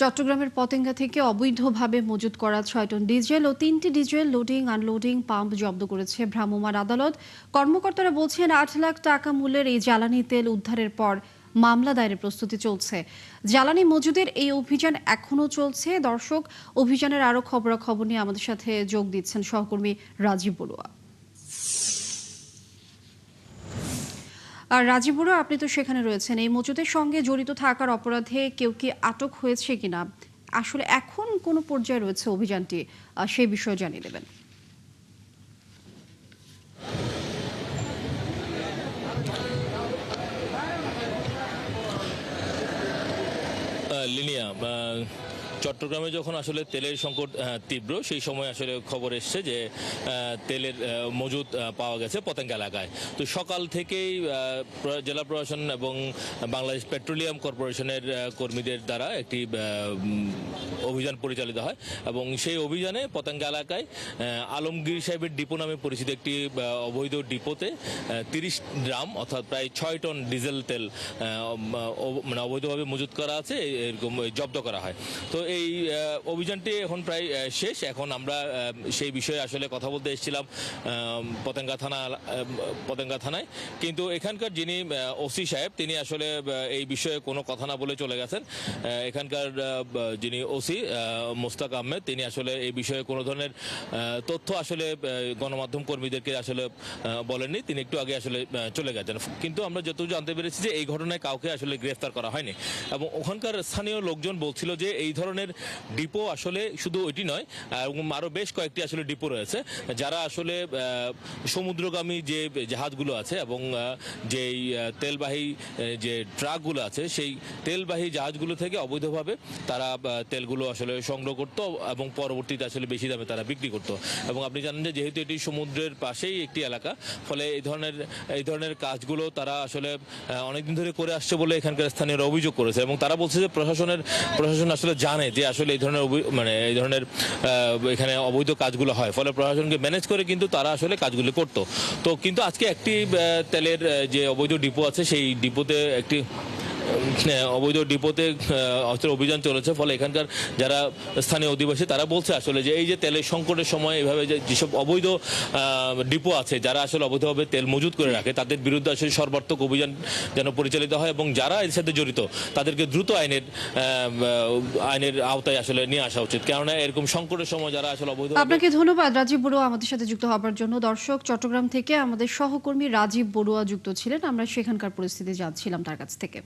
চট্টগ্রামের পতেঙ্গা থেকে অবৈধভাবে মজুত করা ৬ টন ডিজেল ও ৩টি ডিজেল লোডিং আনলোডিং পাম্প জব্দ করেছে ভ্রাম্যমাণ আদালত। কর্মকর্তারা বলছেন ৮ লাখ টাকা মূল্যের এই জ্বালানি তেল উদ্ধারের পর মামলা দায়েরের প্রস্তুতি চলছে। জ্বালানি মজুদের এই অভিযান এখনও চলছে। দর্শক, অভিযানের আরও খবরাখবর নিয়ে আমাদের সাথে যোগ দিচ্ছেন সহকর্মী রাজীব বড়ুয়া। আর রাজীব বড়ুয়া, আপনি তো সেখানে রয়েছেন। এই মজুদের সঙ্গে জড়িত থাকার অপরাধে কেউ কি আটক হয়েছে কিনা, আসলে এখন কোন পর্যায়ে রয়েছে অভিযানটি, সেই বিষয়ে জানিয়ে দেবেন। লিনিয়া, চট্টগ্রামে যখন আসলে তেলের সংকট তীব্র, সেই সময় আসলে খবর এসছে যে তেলের মজুদ পাওয়া গেছে পতেঙ্গা এলাকায়। তো সকাল থেকেই জেলা প্রশাসন এবং বাংলাদেশ পেট্রোলিয়াম কর্পোরেশনের কর্মীদের দ্বারা একটি অভিযান পরিচালিত হয় এবং সেই অভিযানে পতেঙ্গা এলাকায় আলমগীর সাহেবের ডিপো নামে পরিচিত একটি অবৈধ ডিপোতে 30 ড্রাম অর্থাৎ প্রায় 6 টন ডিজেল তেল মানে অবৈধভাবে মজুত করা আছে, এরকম জব্দ করা হয়। তো এই অভিযানটি এখন প্রায় শেষ। এখন আমরা সেই বিষয়ে আসলে কথা বলতে এসেছিলাম পতেঙ্গা থানায়, কিন্তু এখানকার যিনি ওসি সাহেব, তিনি আসলে এই বিষয়ে কোনো কথা না বলে চলে গেছেন। এখানকার যিনি ওসি মোস্তাক আহমেদ, তিনি আসলে এই বিষয়ে কোনো ধরনের তথ্য আসলে গণমাধ্যম কর্মীদেরকে আসলে বলেননি। তিনি একটু আগে আসলে চলে গেছেন। কিন্তু আমরা যতটুকু জানতে পেরেছি যে এই ঘটনায় কাউকে আসলে গ্রেফতার করা হয়নি এবং ওখানকার স্থানীয় লোকজন বলছিল যে এই ধরনের ডিপো আসলে শুধু ওইটি নয়, আরো বেশ কয়েকটি আসলে ডিপো রয়েছে, যারা আসলে সমুদ্রগামী যে জাহাজগুলো আছে এবং যেই তেলবাহী যে ট্রাকগুলো আছে, সেই তেলবাহী জাহাজগুলো থেকে অবৈধভাবে তারা তেলগুলো আসলে সংগ্রহ করত এবং পরবর্তীতে আসলে বেশি দামে তারা বিক্রি করত। এবং আপনি জানেন যে যেহেতু এটি সমুদ্রের পাশেই একটি এলাকা, ফলে এই ধরনের কাজগুলো তারা আসলে অনেকদিন ধরে করে আসছে বলে এখানকার স্থানীয়রা অভিযোগ করেছে। এবং তারা বলছে যে প্রশাসন আসলে জানে যে আসলে এই ধরনের এখানে অবৈধ কাজগুলো হয়, ফলে প্রশাসনকে ম্যানেজ করে কিন্তু তারা আসলে কাজগুলো করতো। তো কিন্তু আজকে একটি তেলের যে অবৈধ ডিপো আছে, সেই ডিপোতে একটি অবৈধ ডিপোতে অভিযান চলেছে। ফলে এখানকার যারা স্থানীয় অধিবাসী, তারা বলছে আসলে যে এই যে তেলের সংকটের সময় এভাবে যেসব অবৈধ ডিপো আছে, যারা আসলে অবৈধভাবে তেল মজুত করে রাখে, তাদের বিরুদ্ধে আসলে সর্বাত্মক অভিযান যেন পরিচালিত হয় এবং যারা এর সাথে জড়িত তাদেরকে দ্রুত আইনের আওতায় আসলে নিয়ে আসা উচিত। কেননা এরকম সংকটের সময় যারা আসলে অবৈধ। আপনাকে ধন্যবাদ রাজীব বড়ুয়া আমাদের সাথে যুক্ত হবার জন্য। দর্শক, চট্টগ্রাম থেকে আমাদের সহকর্মী রাজীব বড়ুয়া যুক্ত ছিলেন। আমরা সেখানকার পরিস্থিতি জানছিলাম তার কাছ থেকে।